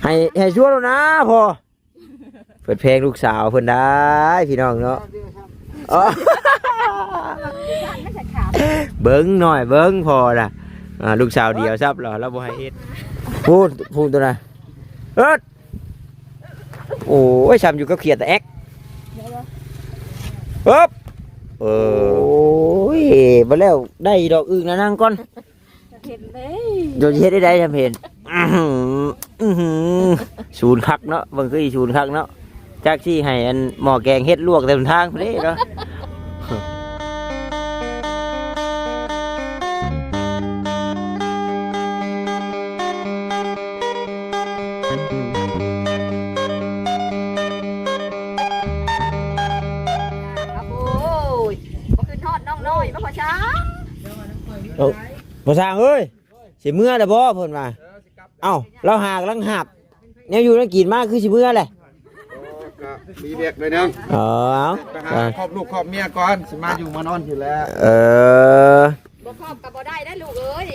ให้ช่วยแล้วนะพ่อเปิดเพลงลูกสาวเพิ่นได้พี่น้องเนาะเบิ้งหน่อยเบิ้งพอละลูกสาวเดียวซับเหรอแล้วบ่ให้เฮ็ดพูดตัวน่ะโอ้ยช้ำอยู่ก็เขียดแต่แอ๊กปึ๊บโอ้ยมาแล้วได้ดอกอึ่งนะนั่งก่อนเห็นเลยโดนเฮ็ดได้ทำเห็นศูนย์คักเนาะบางคือศูนย์คักเนาะจากที่ให้อันหม้อแกงเฮ็ดลวกเต็มทางไปเลยเนาะบ่สร้างเอ้ยสิเมื่อได้บ่เพิ่นว่าเอ้าเราหากลังหับแนวอยู่นักกินมากคือสิเมื่อแหละมีเด็กเลยนึงไปหาครอบลูกครอบเมียก่อนสิมาอยู่มานอนอยู่แล้วบ่ครอบกับบ่ได้นะลูกเอ้ย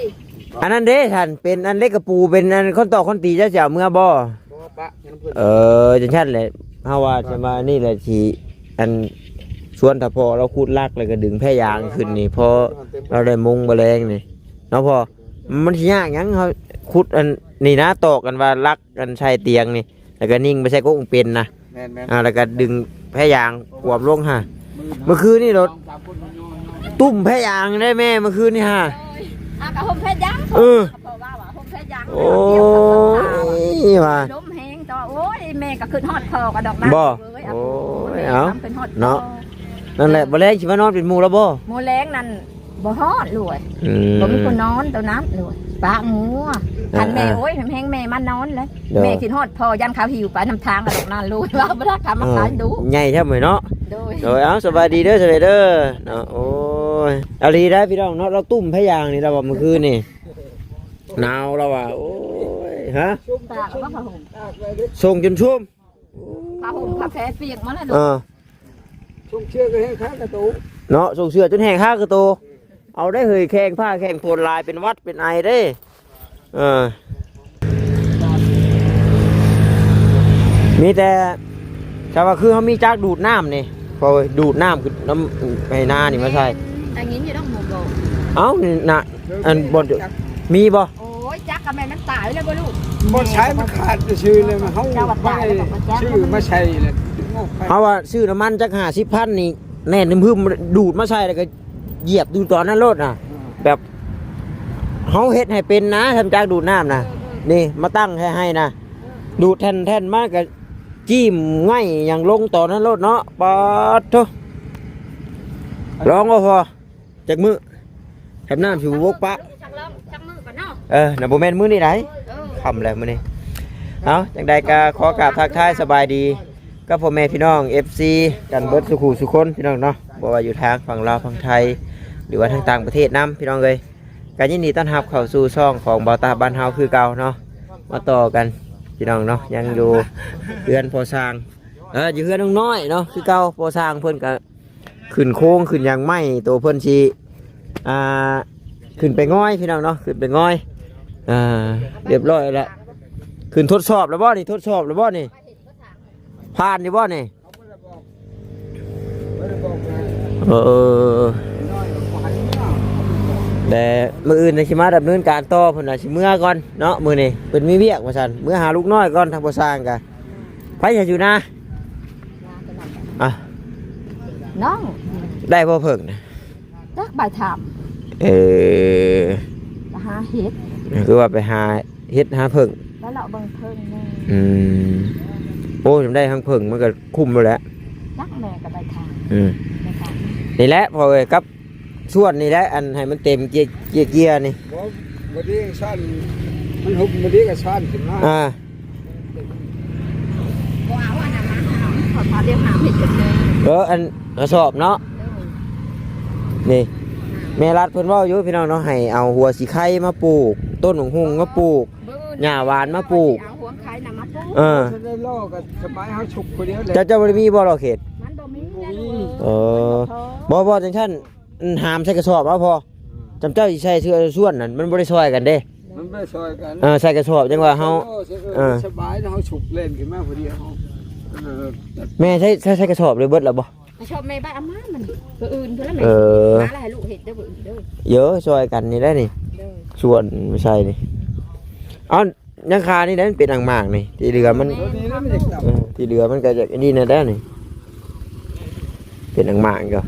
อันนั้นเด้ท่านเป็นอันเล็กกระปูเป็นอันคนต่อคนตีเจ้าเมื่อบ่ปะจังซั่นแหละเฮาว่าจะมานี่แหละสิอันส่วนถ้าพอเราคูดลักแล้วก็ดึงแพร่ยางขึ้นนี่พอเราได้มุงแมลงนี่เนาะพอมันสิยากหยังเฮาขุดอันนี่นะตอกกันว่าลักกันใช้เตียงนี่แล้วก็นิ่งไม่ใช่ก็องเป็นนะแล้วก็ดึงแพร่ยางขวบลงฮะเมื่อคืนนี่รถตุ้มแพร่ยางได้แม่เมื่อคืนนี่ฮะกับห่มแพร่ยางว่าห่มแพร่ยางโอ้ยว่าล้มแห้งต่อโอ้ยแม่ก็ขึ้นฮอดคอกระดอกบ่โอ้ยเอาเนาะนั่นแหละบ่แรงสิมานอนเป็นหมู่แล้วบ่หมู่แรงนั่นบ่ฮอดรวยบ่มีคนนอนตัวน้ำรวยปากหมูคันแม่โอ้ยแห้งแม่มันนอนเลยแม่ขึ้นฮอดพอยันเขาหิวไปนำทางกระดอกนั่นรวยว่าบ่ได้คำมาขายดูใหญ่แท้เหมือนเนาะโดยเอาสบายดีเด้อเด้อเนาะโอ้ยเอาดีได้พี่น้องเนาะเราตุ้มพะยางนี่เราบอกเมื่อคืนนี่หนาวเราอ่ะโอ้ยฮะส่งจนชุ่มผ้าห่มผ้าแพรเปียกมาแล้วส่งเชือกให้ข้ากระตูเนาะส่งเชือกจนแห้งข้ากระตูเอาได้เฮยแข่งผ้าแข่งโพลลายเป็นวัดเป็นไอได้มีแต่ชาวบ้านคือเขามีจักดูดน้ำนี่พอดูดน้ำคือน้ำไอ้นานี่มาใช่อันนี้อยู่ต้องหมู่โบเอ้านี่นะอันบนมีบ่โอ้ยจักกับแม่มันตายเลยบ่ลูกบ่ใช้มันขาดชื่อเลยมันเขาไม่ชื่อไม่ใช่เลยเอาว่าชื่อน้ำมันจัก50,000นี่แน่นพึ่มดูดมาใช่แล้วก็เหยียบดูตอนนั้นรถน่ะแบบเขาเฮ็ดให้เป็นนะทำจากดูดน้ำนะนี่มาตั้งให้นะดูดแท่นมากกับจิ้มง่ายอย่างลงตอนนั้นรถเนาะปอดทุร้องก็พอจากมือแถบน้ำผิววกปะน่ะโบแมนมือนี่ไหนคำแล้วมือนี่เอาจังใดก็ขอกราบทักทายสบายดีก็พ่อแม่พี่น้อง FC กันเบิดสุขุสุคนพี่น้องเนาะบอกว่าอยู่ทางฝั่งลาวฝั่งไทยหรือว่าทางต่างประเทศน้ำพี่น้องเลยการยินดีต้อนรับเข้าสู่ช่องของบ่าวตาบ้านเฮาคือเก่าเนาะมาต่อกันพี่น้องเนาะยังอยู่เพื่อนพอสร้างอยู่เพื่อนน้อยเนาะคือเก่าพอสร้างเพื่อนก็ขึ้นโค้งขึ้นยางไม้ตัวเพื่อนชีขึ้นไปง่อยพี่น้องเนาะขึ้นไปง่อยเรียบร้อยแล้วขึ้นทดสอบแล้วบ่นี่ทดสอบแล้วบ่นี่ผ่านนี่บ่นี่แต่มืออื่นในชิมาดำเนินการต่อผลชิเมื่อก่อนเนาะมือนี่เป็นมีเวียกว่าสันเมื่อหาลูกน้อยก่อนทำบ่สร้างกันไปอย่าอยู่นะน้องได้พ่อเพิ่งนะจักใบถามหาเห็ดคือว่าไปหาเห็ดหาเพิ่งแล้วเราบังเพิ่งโอ้ทำได้ทั้งเพิ่งมันก็คุ้มแล้วจักแม่กับใบถามนี่แหละพอเลยครับส่วนนี่แหละอันให้มันเต็มเกียร์นี่วันนี้ชั้นมันหุบวันนี้ก็ชั้นขึ้นมาอันกระสอบเนาะนี่แม่รัดเพิ่นว่าอยู่พี่น้องเนาะให้เอาหัวสีไข่มาปลูกต้นหงหุงมาปลูกหญ้าหวานมาปลูกได้ล่อกับสบายเขาฉุกคนเดียวเลยจะบริมีบ่หรอเขตบ่จังท่านหามใส่กระสอบเอาพอจำเจ้าใส่เสื้อส่วนนั่นมันบริซอยกันเด้มัน ไปซอยกัน ใส่กระสอบจังว่าเฮา สบายเฮาฉุกเล่นขึ้นมาพอดีเฮา แม่ใช้กระสอบเลยเบิดแล้วบ่ ชอบแม่บ้านอาม่ามันตัวอื่นเพื่อนแม่มาอะไรลูกเห็ดได้บ่อื่นเด้อ เยอะซอยกันนี่ได้นี่ส่วนไม่ใช่นี่เอายังคานี่ได้เป็นอ่างมากนี่ที่เรือมันที่เรือมันก็จะนี่นะได้นี่เป็นอ่างมากก็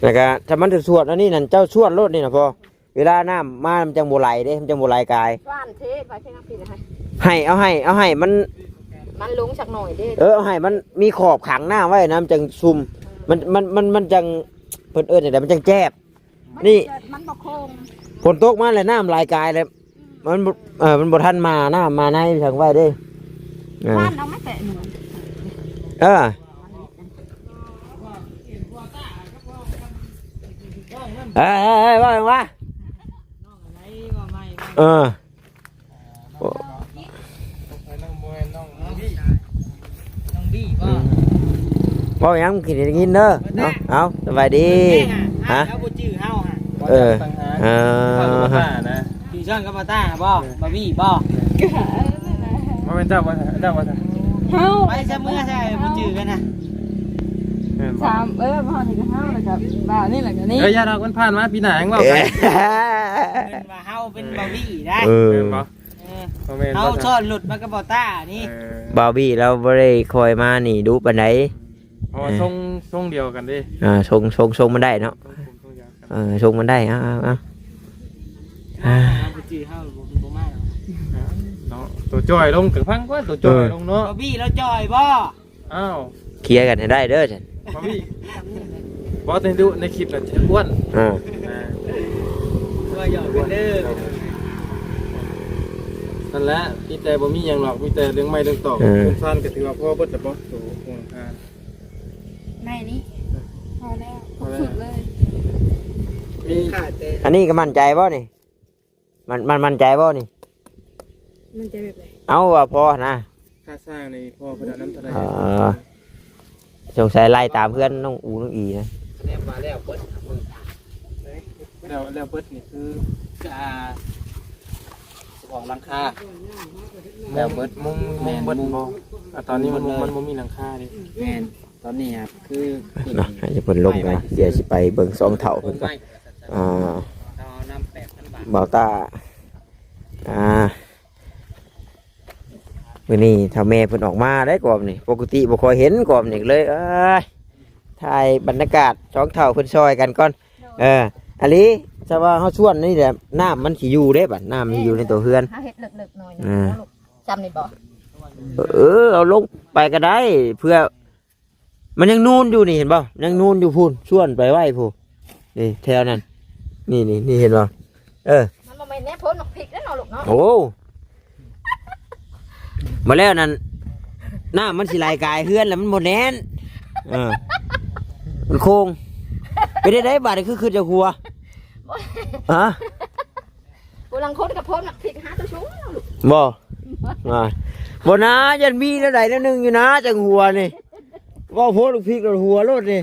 แล้วก็ถ้ามันจะสวดอันนี้นั่นเจ้าสวดรถนี่นะพอเวลาน้ำมามันจังโบไหลเด้มันจังโบไหลกาย ว่านเทไปแค่นักปีนะ ให้มันลงสักหน่อยเด้ เอาให้มันมีขอบขังหน้าไว้น้ำจังซุ่มมันจังเพิ่นแต่มันจังแจบนี่ มันบ่โคง ฝนตกมาเลยน้ำลายกายเลยมันบ่ทันมาน้ำมาในทางไว้เด้ ว่านเอาไม่แตะหนู ว่าไงวะพ่อยังกินกินเด้อเอาสบายดีฮะพี่ช่างกับมาต้าบ่บะบี้บ่มาเป็นเจ้าว่าเฮา ไปซะเมื่อใช่บ่จื้อกันนะ สามพ่อนี่ก็เฮาแล้วก็บ่าวนี่แหละก็นี่ ญาติเราคนผ่านมาปีหน้ายังว่าไป เป็นว่าเฮาเป็นบะบี้ได้เฮาชอนหลุดมากับบ่ต้านี่ บาบี้เราบ่ได้คอยมานี่ดูปานใด อ๋อทรงเดียวกันดิทรงมันได้เนาะทรงมันได้เอาบ่จื้อเฮาบ่มาเนาะตัวจอยลงถึงพังกว่าตัวจอยลงเนาะบะบี้แล้วจอยบ่อ้าว เคลียร์กันให้ได้เด้อฉัน บะบี้บอสดูในคลิปน่ะอ้วนตัวหยอกกันเด้อนั่นแหละพี่แต่บ่มีหยังหรอกมีแต่เรื่องไม้เรื่องตอกคนซ่านก็ถือว่าพ่อเบิดแล้วบ่สู่วงการ แม่นี่พอแล้วสุดเลย มี อันนี้ก็มั่นใจบ่นี่มันมั่นใจบ่นี่ มันจะแบบไหน เอาว่าพอนะ ค่าสร้างในพ่อเพิ่นเอาน้ำเท่าไหร่สงสัยไล่ตามเพื่อนน้องอูน้องอีนะ แล้วเบิด แล้วเบิดนี่คือ จะของหลังคา แล้วเบิดมุงเบิดบ่ตอนนี้มันบ่มีหลังคาดิ แม่นตอนนี้ครับคือ เนาะให้เพิ่นลงกันเดี๋ยวสิไปเบิ่ง2เท่าเพิ่นก่อนเอาน้ำ 8,000 บาท บ่าวตามื้อนี้ถ้าแม่เพิ่นออกมาได้กอบนี่ปกติบ่ค่อยเห็นกอบนี่เลยถ่ายบรรยากาศ2เท่าเพิ่นซอยกันก่อนอันนี้ถ้าว่าเฮาชวนนี่แหละน้ำมันสิอยู่เด้บัดน้ำมันอยู่ในตัวเฮือน เฮาเฮ็ดเลิกๆหน่อยนะจำนี่บ่ เอาลงไปก็ได้เพื่อมันยังนูนอยู่นี่เห็นป่ะยังนูนอยู่พูนชวนไปไหวพูนี่แถวนั้นนี่เห็นป่ะมันบ่แม่นแน่พ้นพริกแล้วเนาะลูกเนาะ โอ้มาแล้วนั่นหน้ามันสิลายกายเฮือนแล้วมันหมดแน่นมันโค้งไปได้บาดคือจะหัวกูลังคนกับพ้นพริกหาตัวชู้ลูกบ่นะยันมีแล้วใดแล้วนึงอยู่นะจังหัวนี่ว่าโพลูกพริกกับหัวรถนี่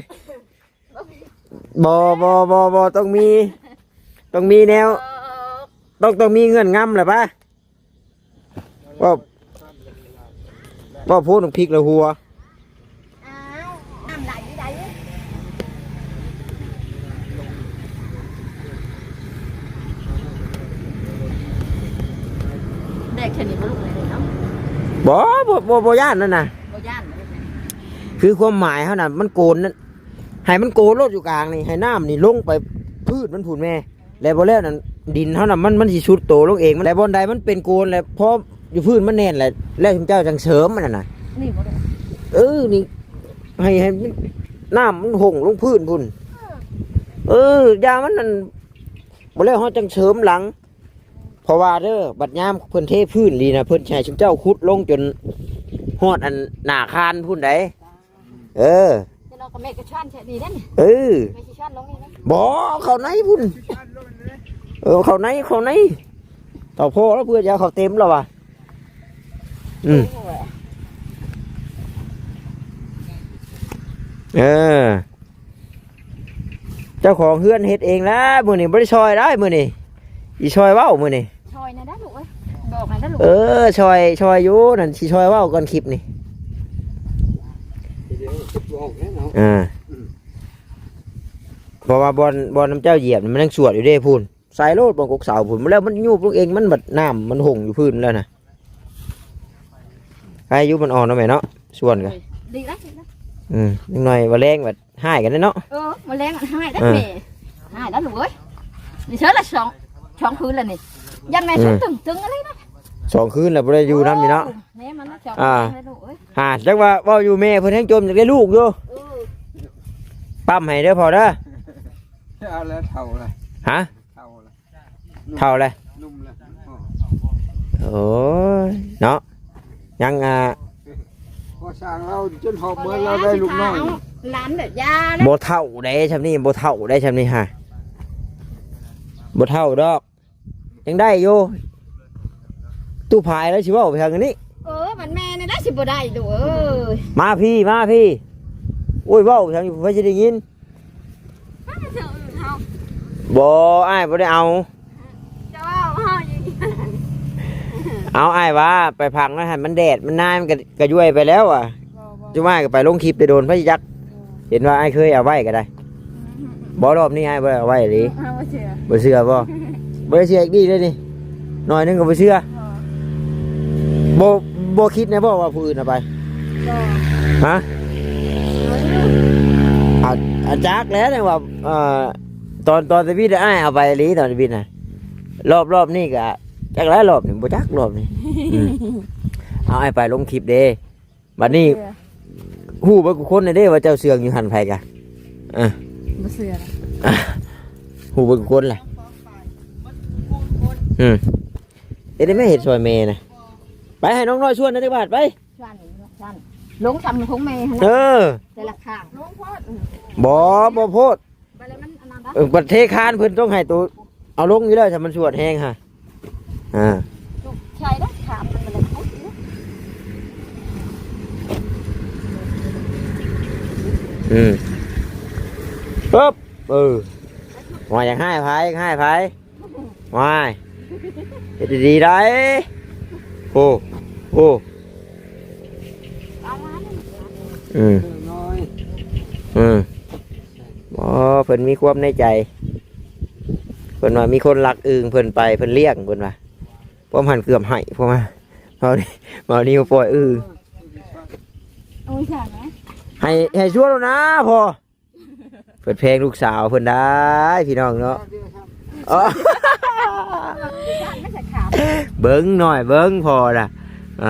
บ่ต้องมีแนวต้องมีเงื่อนงำแหละป่ะว่าโพลูกพริกกับหัวน้ำไหลได้เด็กแค่นี้บ่ลูกเลยเนาะบ่ย่านนั่นน่ะบ่ย่านคือความหมายเขาน่ะมันโกนนั่นให้มันโกนรถอยู่กลางนี่ให้น้ำนี่ลงไปพืชมันผุนแม่แล้วบ่แล้วนั่นดินเขาน่ะมันสิชุดโตลงเองแต่บนใดมันเป็นโกนแล้วพออยู่พืชมันแน่นแหละแล้วถึงเจ้าจังเสริมมันน่ะนี่บ่ได้นี่ให้น้ำมันหงลงพื้นพุ่นยามันนั่นบ่แล้วเขาจังเสริมหลังเพราะว่าบัดยามเพิ่นเทพื้นลีนะเพิ่นให้ชุมเจ้าขุดลงจนฮอดอันหน้าคานพุ่นใดเราก็แม่ก็ชั่นแท้ดีนั่นไม่ใช่ชั่นลงนี่นะบ่เข้าในพุ่นเข้าในต่อพ่อแล้วเพื่อจะเข้าเต็มแล้วว่ะ เจ้าของเฮือนเฮ็ดเองแล้วมื้อนี้บ่ได้ช่วยได้มื้อนี้อีช่วยเว้ามื้อนี้ ชอยนะด้าลูกเอ้ยบอกนะด้าลูก ช่วยอยู่นั่นสิช่วยเว้าก่อนคลิปนี่เพราะว่าบอลน้ำเจ้าเหยียบมันยังสวดอยู่เด้พูนใส่โลดบนกกเสาพูนมาแล้วมันยุบลูกเองมันบัดน้ำมันหงอยู่พื้นแล้วนะใครยุบมันอ่อนเนาะแม่เนาะส่วนกัน ดีแล้ว นิดหน่อยว่าแรงแบบให้กันเนาะ มาแรงอันให้ได้แม่ให้ด้าลูกเอ้ยนี่เชิญละสองคืนแล้วนี่ยังไงฉันตึงอะไรนะ 2 คืนแล้วบ่ได้อยู่น้ำนี่เนาะ แม่มันนะสองคืนลูกเอ้ย จักว่าเว้าอยู่แม่เพิ่นแห้งจมอยากได้ลูกอยู่ปั๊มให้เด้อพอเด้อ เอาแล้วเท่าเลย ฮะ เท่าเลย เท่าเลย นุ่มเลย โอ้ยเนาะยัง พอสร้างเราจนหอบเมื่อเราได้ลูกน้อย ร้านเด็ดยาเลย บ่เท่าได้ชำนี้บ่เท่าได้ชำนี้ฮะบ่เท่าดอกยังได้อยู่ตู้พายแล้วสิเว้าไปทางนี้ มันแม่เนี่ยได้สิบ่ได้ดูมาพี่โอ้ยเว้าทางนี้เพิ่นสิได้ยินบ่อ้ายบ่ได้เอาเอาอ้ายว่าไปพังแล้วหั่นมันแดดมันนายมันก็ย่วยไปแล้วอ่ะจุมาก็ไปลงคลิปไปโดนพระยักษ์เห็นว่าอ้ายเคยเอาไว้ก็ได้บ่รอบนี้อ้ายบ่ได้เอาไว้หรือบ่เชื่อบ่ได้เชื่ออีกดีเลยนี่หน่อยนึงก็บ่เชื่อบ่คิดนะบ่ว่าผู้อื่นเอาไปฮะอาจักแล้วเนี่ยว่าตอนที่พี่ได้อ้ายเอาไปหรือตอนที่พี่น่ะรอบนี้ก็จักแล้วรอบนี่บ่จักรอบนี่เอาอ้ายไปลงคลิปเด้บัดนี้ฮู้บ่กูคนเด้ว่าเจ้าเสืองอยู่หั่นไผกะบ่เสือ ฮู้บ่กูคนล่ะได้ไม่เห็นซอยเมนะไปให้น้องน้อยชวนนะได้บาทไปสั้นลงทำของแม่แต่ละข้างลงพอดบ่โพดประเทศคานเพิ่นต้องให้ตัวเอาลงอยู่แล้วถ้ามันสวดแห้งฮะใช่ได้ถามมันเลยปึ๊บว่าอย่างให้ไผว่าดีได้โอ้น้อยเพิ่นมีความในใจเพิ่นว่ามีคนรักอึ่งเพิ่นไปเพิ่นเลี้ยงเพิ่นว่าพวกมันเกือบให้พวกมานี่ปล่อยอึ่งให้ช่วยแล้วนะพอเพิ่นเพลงลูกสาวเพิ่นได้พี่น้องเนาะเบิ้งหน่อยเบิ้งพอน่ะ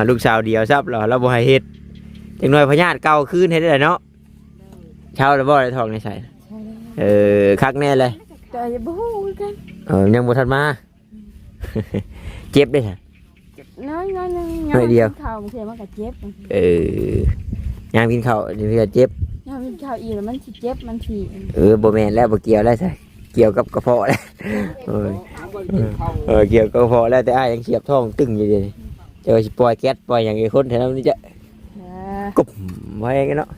ลูกสาวเดียวซับเราบ่ให้เฮ็ดจังหน่อยพญาติเก่าคืนเฮ็ดได้เนาะเช่าแล้วบ่ได้ทองในใส่คักแน่เลยแต่อย่าบ่ฮู้กันยังบ่ทันมาเจ็บได้ค่ะน้อยเดียวข้าวมันเสียมันก็เจ็บยามกินข้าวนี่ก็เจ็บยามกินข้าวอีแล้วมันสิเจ็บมันสิบ่แม่นแล้วบ่เกี่ยวแล้วใช่เกี่ยวกับกระเพาะแล้วเกี่ยวกับกระเพาะแล้วแต่อ้ายยังเสียบท้องตึงอยู่ดิเจอสิปล่อยแก๊สปล่อยอย่างไอ้คนแถวนี้จะกุบไว้กันเนาะ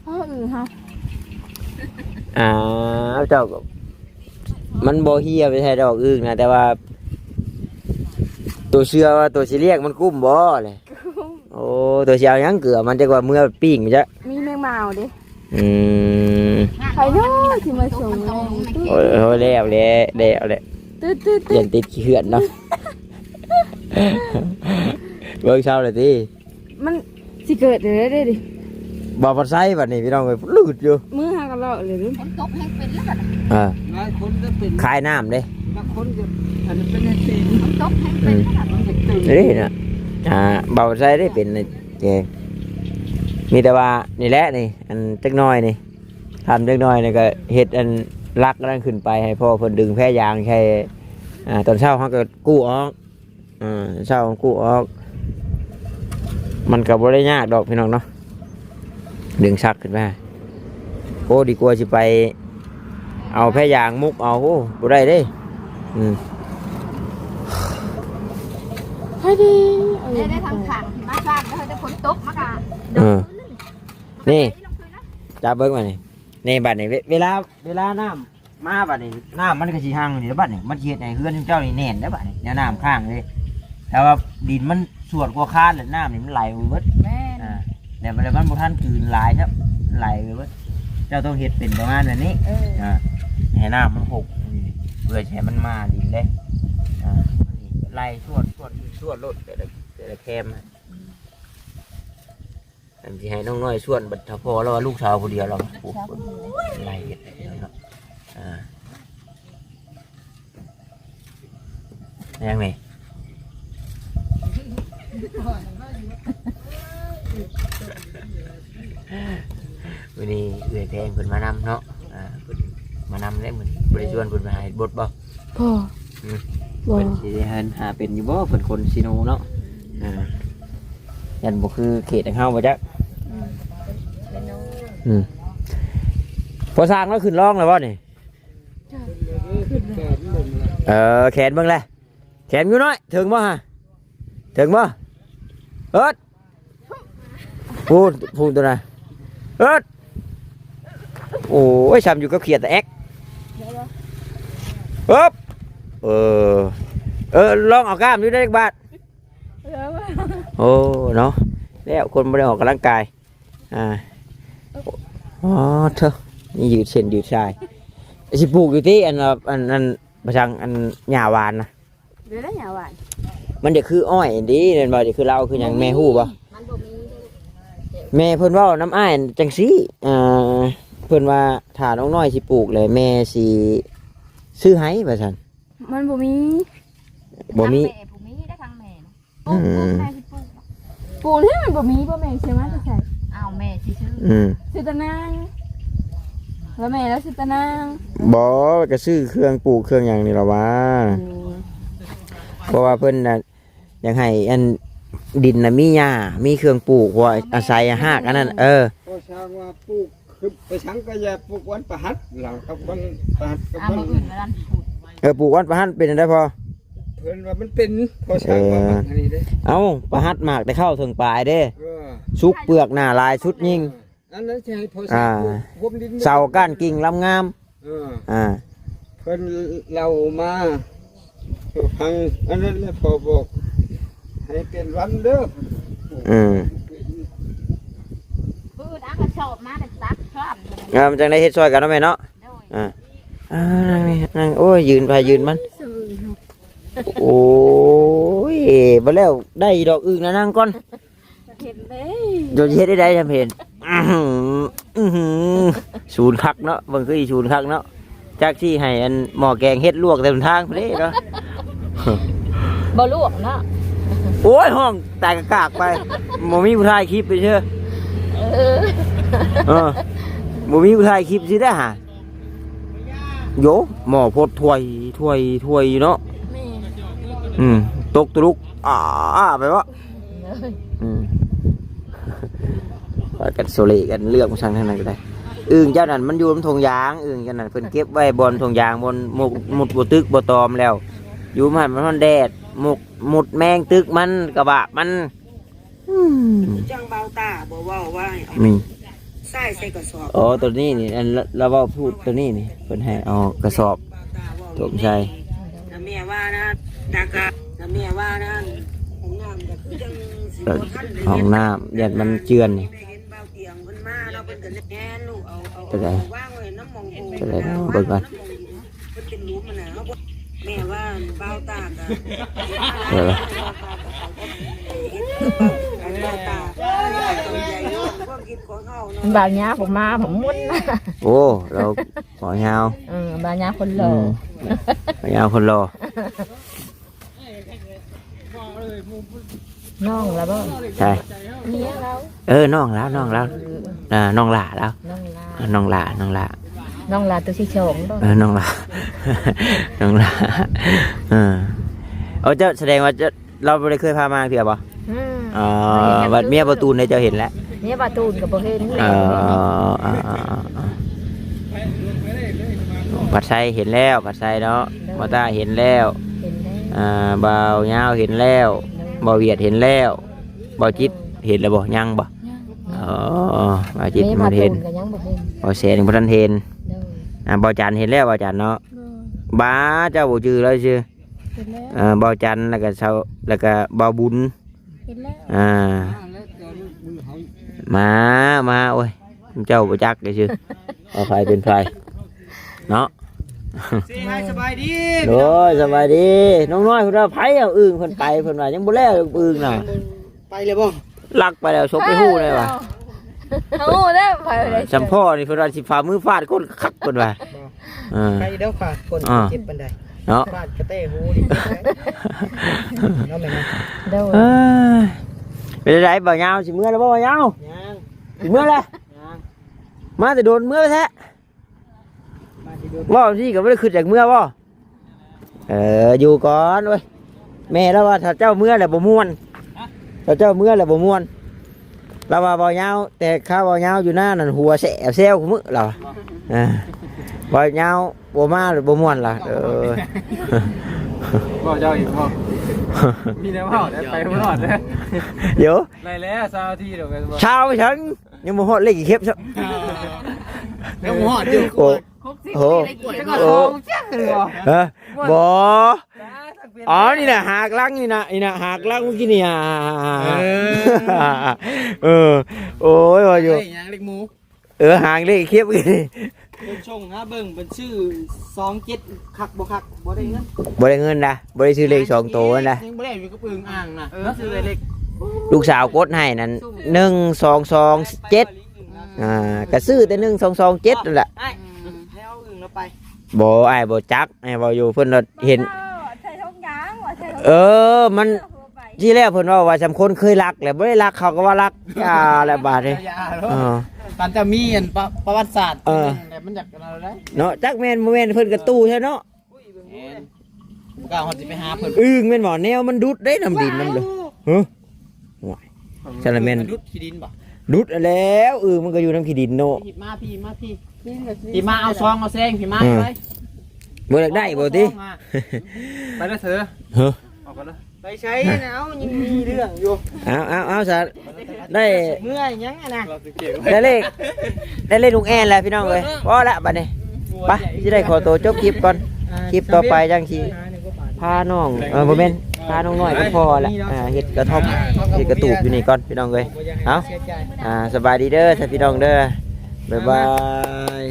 เจ้ามันบ่เฮียไปใช่ดอกอึ่งนะแต่ว่าตัวเชื่อว่าตัวสิเรียกมันกุ้มบ่เลยโอ้ตัวเชียวยังเกลือมันจะกว่าเมื่อปิ้งจ้ะมีแมงเมาดิใครเนาะที่มาส่งโอ้ยแล้วตื้อเปลี่ยนติดขี้เหือนเนาะเบิ่งเช้าเลยทีมันสิเกิดเลยได้ดิบ่พัดไส้บัดนี้พี่น้องไปลืดอยู่มือหากระเลาะเลยฝนตกแห้งเป็นแล้วบัดหลายคนจะเป็นคายน้ำเด้บางคนก็อันนี้เป็นสีฝนตกแห้งเป็นแล้วมันจะตื่นนี่นะบ่พัดไส้ได้เป็นแกมีแต่ว่านี่แหละนี่อันจักน้อยนี่ทำจักน้อยนี่ก็เฮ็ดอันลักนั่นขึ้นไปให้พ่อเพิ่นดึงแพร่ยางใช่ตอนเช้าเขาก็กู้ออกเช้ากู้ออกมันก็บ่ได้ยากดอกพี่น้องเนาะดึงชักขึ้นมาโอ้ดีกว่าสิไปเอาแพร่ยางมุกเอาโอ้บ่ได้เด้ให้ดีได้ทำขังมาบ้านแล้วจะฝนตกมากะนี่จับเบิ้งมานี่บัดนี่เวลาน้ำ มาบัดนี้น้ำมันก็สิหังนี่แล้วบัดนี้มันสิเฮ็ดให้เฮือนเจ้านี่แน่นแล้วบัดนี้น้ำข้างเลยแต่ว่าดินมันสวดกว่าคานแล้วน้ำนี่มันไหลไปเบิด แม่น แต่มันบ่ทันกลืนหลายครับไหลไปเบิดเจ้าต้องเฮ็ดเป็นประมาณแบบนี้ให้น้ำมันหกเพื่อให้มันมาดินได้ไหลสวดรถแต่ละแคมอันที่ให้น้องน้อยส่วนบัดถ้าพอแล้วว่าลูกสาวคนเดียวเราปลูกไหลเฮ็ดเนาะยังไงวันนี้เอื้อยแพงเพิ่นมานำเนาะเพิ่นมานำได้เหมือนบริชวนเพิ่นมาให้บทบ่ พ่อ เพิ่นสิหาเป็นอยู่บ่เพิ่นคนซิโนเนาะยันบ่คือเขตของเฮาบ่จ๊ะพอสร้างแล้วขึ้นร่องแล้วบ่นี่แขนเบิ่งแลแขนอยู่น้อยถึงบ่ฮะถึงบ่เอิ้ดพูดตัวน่ะเอิ้ดโอ้ยซ้ำอยู่กับเขียดแต่แอ๊กปึ๊บลองเอากล้ามดูได้อีกบาทโอ้เนาะแล้วคนไม่ได้ออกกำลังกายอ๋อเธอนี่ยืดเส้นยืดชายสิปลูกอยู่ที่อันประชังอันหญ้าหวานนะ เดี๋ยวได้หญ้าหวาน มันจะคืออ้อยดีเนี่ยบ่จะคือเราคืออย่างแม่ฮู้ป่ะแม่เพิ่นว่าน้ำอ้ายจังซี่เพิ่นว่าถ้าน้องน้อยสิปลูกเลยแม่สิซื้อให้ว่าซั่น มันบ่มี บ่มี บ่มีได้ทางแม่แม่สิปลูกนี่มันบ่มีบ่แม่ใช่มั้ยจะใส่อ้าวแม่สิซื้อซื้อตะนางแล้วแม่แล้วซื้อตะนางบ่ก็ซื้อเครื่องปลูกเครื่องหยังนี่ล่ะว่าเพราะว่าเพิ่นน่ะอยากให้อันดินน่ะมีหญ้ามีเครื่องปลูกว่าอาศัยหากอันนั้นก็ช่างว่าปลูกคือไปช่างก็อย่าปลูกวันประหัดหลังกับวันประหัดกับวันอื่นมาดันปลูกวันประหัดเป็นได้พอเพิ่นว่ามันเป็นพอช่างว่าอันนี้เด้เอาประหัดหมากแต่เข้าถึงปลายเด้ซุกเปลือกหน้าลายชุดยิ่งอันนั้นใช่พอช่างพรมดินเสาก้านกิ่งลำงามเพิ่นเรามาฟังอันนั้นแหละพอบอกให้เป็นวันเด้อกระสอบมาแต่ตักครับมันจังได้เฮ็ดซอยกันเนาะแม่เนาะนั่งโอ้ยยืนไปยืนมันโอ้ยบ่แล้วได้ดอกอึ่งนะนั่งก่อนเห็นเลยโดนเฮ็ดได้จำเห็นศูนย์คักเนาะบางคือศูนย์คักเนาะจากที่ให้อันหม้อแกงเฮ็ดลวกเต็มทางไปเลยเนาะบ่ลวกเนาะโอ้ยห้องตายกากไปบ่มีผู้ถ่ายคลิปไปเชื่อบ่มีผู้ถ่ายคลิปสิได้หาโยหม้อพดถ้วยเนาะตกตรุกไปวะกันโซเลกันเลือกมาสั่งทางไหนก็ได้อึ่งเจ้านั่นมันอยู่บนทงยางอึ่งเจ้านั่นเพิ่นเก็บไว้บนทงยางบนมุดบ่ตึกบ่ตอมแล้วอยู่มันแดดมุดแมงตึกมันกระบะมันจังเบาตาบ่เว้าว่าใส่กระสอบตัวนี้นี่อันเราเว้าพูดตัวนี้นี่เพิ่นให้เอากระสอบถมใส่แม่ว่านะตากะแม่ว่านะห้องน้ำก็คือจังสิบ่ทันห้องน้ำยันมันเจือนนี่เห็นเบาเตียงเพิ่นมาเราเพิ่นก็แน่ลูกเอาวางไว้น้ำมองโอ้เบิ่งก่อนเพิ่นเป็นรูมันน่ะแม่ว่าเบาตากะบางย้าผมมาผมมุดโอ้เราขอยาวบางย้าคนหล่อยาวคนรอน้องแล้วบ่ใช่เมียแล้วน้องแล้วน้องหล่าแล้วน้องหล่าตัวที่ชงน้องหล่าเจ้าแสดงว่าเราไม่ได้เคยพามาเถื่อป่ะบัดเมียประตูเนี่ยเจ้าเห็นแล้วเมียประตูกับบ่เห็นผัดไทยเห็นแล้วผัดไทยเนาะมาตาเห็นแล้วเบาเงาเห็นแล้วเบาเวียดเห็นแล้วเบาจิตเห็นแล้วบ่ยังบ่เบาจิตมาเห็นเบาแสนพระท่านเห็น บ่จันเห็นแล้วบ่จันเนาะบ้าเจ้าบ่จื้อเลยชื่อ เห็นแล้ว บ่จันแล้วก็เซาแล้วก็บ่บุญ เห็นแล้ว มาโอ้ยเจ้าบ่จักเลยชื่อเอาไฟเป็นไฟเนาะ สิให้สบายดี โอ้ยสบายดีน้องน้อยเพิ่นว่าไผเอาอึ่งเพิ่นไปเพิ่นว่ายังบ่แล้วอึ่งน่ะ ไปเลยบ่ ลักไปแล้วซบไปฮู้เลยว่ะ เอาแล้วไปเลย จำพ่อนี่เพิ่นว่าสิฝ่ามือฟาดคนคักเพิ่นว่าไปเด้อค่ะคนเจ็บปานใด เนาะ ฟาดกระเต้หูดิเนาะแม่นะ โดน เป็นไรบ่าวยาวสิเมื่อแล้วบ่าวยาว ยัง สิเมื่อแล้ว ยัง มาแต่โดนเมื่อแท้ มาสิดู ว่าที่ก็บ่ได้ขึ้นจากเมื่อบ่อยู่ก่อนเว้ยแม่แล้วว่าถ้าเจ้าเมื่อแล้วบ่ม่วนถ้าเจ้าเมื่อแล้วบ่ม่วนเราว่าบ่าวยาวแต่ข้าวบ่าวยาวอยู่หน้านั่นหัวแสบแซวกูมื้อเราบ่าวยาวบ่มาหรือบ่ม่วนล่ะบ่เจ้าอีกบ่มีแนวเฮาได้ไปบ่รอดเด้อ เดี๋ยว ไล่แล้ว20นาทีเดี๋ยวกันบ่ เช้าฉันยังบ่ฮอดเลขอีกเข็บซะ แล้วหัวอยู่ โอ้โห ก็ท้องจังเลยบ่ บ่อ๋อนี่น่ะหากลังนี่น่ะหากลังเมื่อกี้นี่โอ้ยว่าอยู่ ยังเล็กหมู หางเลขอีกเข็บอีก เบิ่งช่องหาเบิ่งเป็นชื่อ27คักบ่คักบ่ได้เงิน บ่ได้เงินนะบ่ได้ซื้อเลข2ตัวนั่นนะ ยังบ่ได้อยู่กับอึ่งอ่างน่ะซื้อเล็ก ลูกสาวกดให้นั่น1227ก็ซื้อแต่1227นั่นแหละ ไอ้แล้วเอาอึ่งแล้วไป บ่อ้ายบ่จักอ้ายบ่อยู่เพิ่นเห็น ใส่ท้องยางว่ะใส่ท้อง มันที่แรกเพิ่นว่าสำคนเคยรักแหละบ่ได้รักเขาก็ว่ารักแล้วบาดนี้ อย่าเนาะปันจะมีอันประวัติศาสตร์แต่มันอยากเราได้ เนาะจักแม่นบ่แม่นเพิ่นกระตู้ใช่เนาะ ก้าวเขาจะไปหาเพิ่น อึ้งแม่นบ่แนวมันดุดได้น้ำดินน้ำเลยฮะว้ายซะละแม่น ดุดขี้ดินบ่ ดุดแล้วมันก็อยู่น้ำขี้ดินเนาะ พี่มาเอาซองเอาแซงพี่มาไป บ่อยากได้บ่ติ ไปแล้วเถอะ ฮะ ออกกันแล้ว ไปใช้แล้วยังมีเรื่องอยู่ เอาซะได้ เมื่อยยังนะ เราจะเก็บ ได้เลขลุงแอนแล้วพี่น้องเอ้ยพอละบัดนี้ไปสิได้ขอตัวจบคลิปก่อนคลิปต่อไปจังสิพาน้องบ่แม่นพาน้องน้อยก็พอละเฮ็ดกระท่อมเฮ็ดกระตูบอยู่นี่ก่อนพี่น้องเอ้ยเอาสบายดีเด้อพี่น้องเด้อบ๊ายบาย